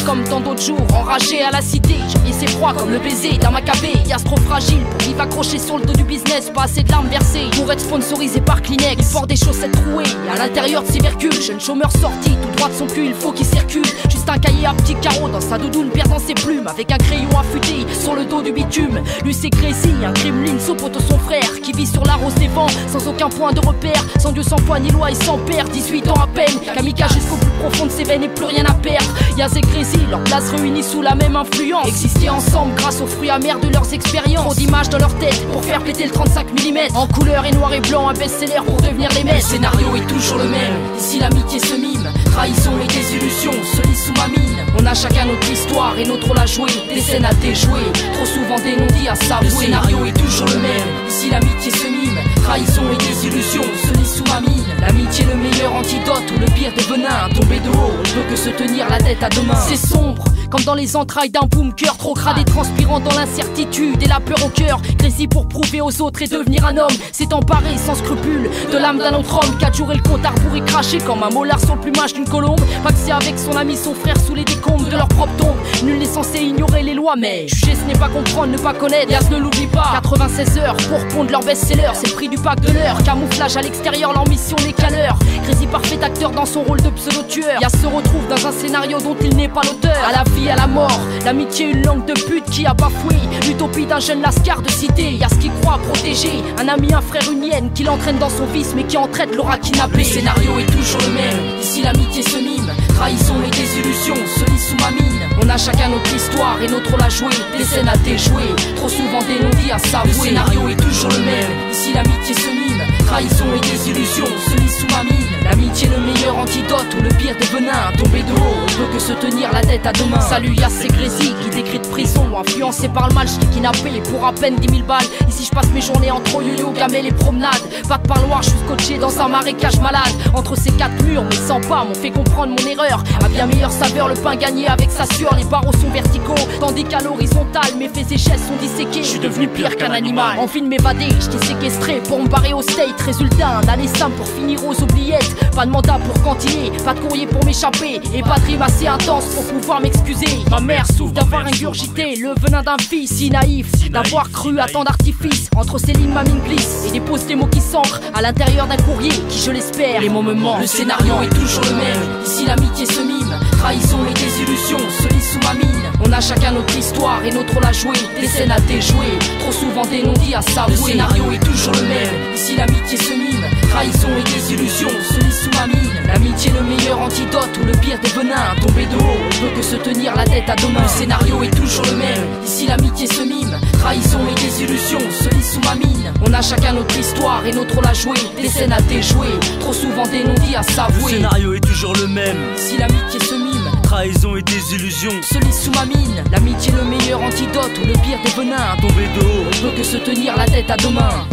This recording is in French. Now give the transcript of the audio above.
comme tant d'autres jours, enragé à la cité. Et c'est froid comme le baiser d'un macabé. Y'a trop fragile pour vivre accroché sur le dos du business. Pas assez de larmes versées pour être sponsorisé par Kleenex. Il porte des chaussettes trouées et à l'intérieur de ses vercules. Jeune chômeur sorti tout droit de son cul, il faut qu'il circule. Juste un cahier à petits carreaux dans sa doudoune, perdant ses plumes. Avec un crayon affûté sur le dos du bitume. Lui c'est Crazy, un gremlin saupote son frère qui vit sur la rose des vents, sans aucun point de repère. Sans Dieu, sans foi, ni loi et sans père. 18 ans à peine, kamikaze jusqu'au plus profond de ses veines et plus rien à perdre. Y'a ces Crazy, leurs places réunies sous la même influence. Exister ensemble grâce aux fruits amers de leurs expériences. Trop d'images dans leur tête pour faire péter le 35 mm. En couleur et noir et blanc, un best-seller pour devenir les maîtres. Le scénario est toujours le même, ici l'amitié se mime. Trahison et désillusion se lisent sous ma mine. On a chacun notre histoire et notre rôle à jouer. Des scènes à déjouer, trop souvent des non-dits à s'avouer. Le scénario est toujours le même, ici l'amitié se mime. Trahison et désillusion se lisent sous ma mine. L'amitié le meilleur antidote ou le pire des venins. Tomber de haut, on peut que se tenir la tête à deux mains. C'est sombre, comme dans les entrailles d'un boom cœur trop crade et transpirant dans l'incertitude et la peur au cœur. Crazy pour prouver aux autres et devenir un homme. C'est emparé sans scrupule de l'âme d'un autre homme. 4 jours et le compte à rebours est craché comme un molar sur le plumage d'une colombe. Paxé avec son ami, son frère sous les décombres de leur propre tombe. Nul n'est censé ignorer les lois, mais juger ce n'est pas comprendre, ne pas connaître. Yas ne l'oublie pas, 96 heures pour pondre leur best-seller. C'est le prix du pack de l'heure, camouflage à l'extérieur, leur mission n'est qu'à l'heure. Crazy parfait acteur dans son rôle de pseudo-tueur. Yas se retrouve dans un scénario dont il n'est pas l'auteur. À la vie, à la mort, l'amitié une langue de pute qui a bafoué l'utopie d'un jeune lascar de cité. Y'a ce qu'il croit protéger, un ami, un frère, une hyène qui l'entraîne dans son vice mais qui en traite l'aura kidnappé. Le scénario est toujours le même, ici l'amitié se mime. Trahison et désillusion se lisent sous ma mine. On a chacun notre histoire et notre rôle à jouer. Des scènes à déjouer, trop souvent des non-dits à s'avouer. Le scénario est toujours le même, ici l'amitié se mime. Trahison et désillusion se lisent sous ma mine. L'amitié le meilleur antidote ou le pire des venins. Tomber de haut, on peut que se tenir la tête à deux mains. Salut, y'a ces Crazy qui décrit de prison. Influencé par le mal, j'suis kidnappé pour à peine 10 000 balles. Ici je passe mes journées entre yo-yo, gamelles et promenades. Pas de parloir, j'suis scotché dans un marécage malade. Entre ces 4 murs, mes 100 pas m'ont fait comprendre mon erreur. À bien meilleure saveur, le pain gagné avec sa sueur. Les barreaux sont verticaux, tandis qu'à l'horizontale mes faits et gestes sont disséqués. J'suis devenu pire qu'un animal. Envie de m'évader, j't'ai séquestré pour me barrer au state. Résultat, un aller simple pour finir aux oubliettes. Pas de mandat pour cantiner, pas de courrier pour m'échapper. Et pas de rime assez intense pour pouvoir m'excuser. Ma mère souffre d'avoir ingurgité le venin d'un fils si naïf, d'avoir cru à tant d'artifices. Entre ces lignes ma mine glisse et dépose des mots qui s'ancrent à l'intérieur d'un courrier qui je l'espère, les mots me manquent. Le scénario est toujours le même, ici l'amitié se mime. Trahison et désillusion se lisent sous ma mine. On a chacun notre histoire et notre rôle à jouer. Des scènes à déjouer, trop souvent des non-dits à s'avouer. Le scénario est toujours le même, ici l'amitié se mime. Trahison et désillusion se lisent sous ma mine. L'amitié le meilleur antidote ou le pire des venins. Tomber de haut, on peut que se tenir la tête à deux mains. Le scénario est toujours le même, ici l'amitié se mime. Trahison et désillusion se lisent sous ma mine. On a chacun notre histoire et notre rôle à jouer. Des scènes à déjouer, trop souvent des non-dits à s'avouer. Le scénario est toujours le même, ici l'amitié se mime. Trahison et désillusion se lisent sous ma mine. L'amitié le meilleur antidote ou le pire des venins. Tomber de haut, on peut que se tenir la tête à deux mains.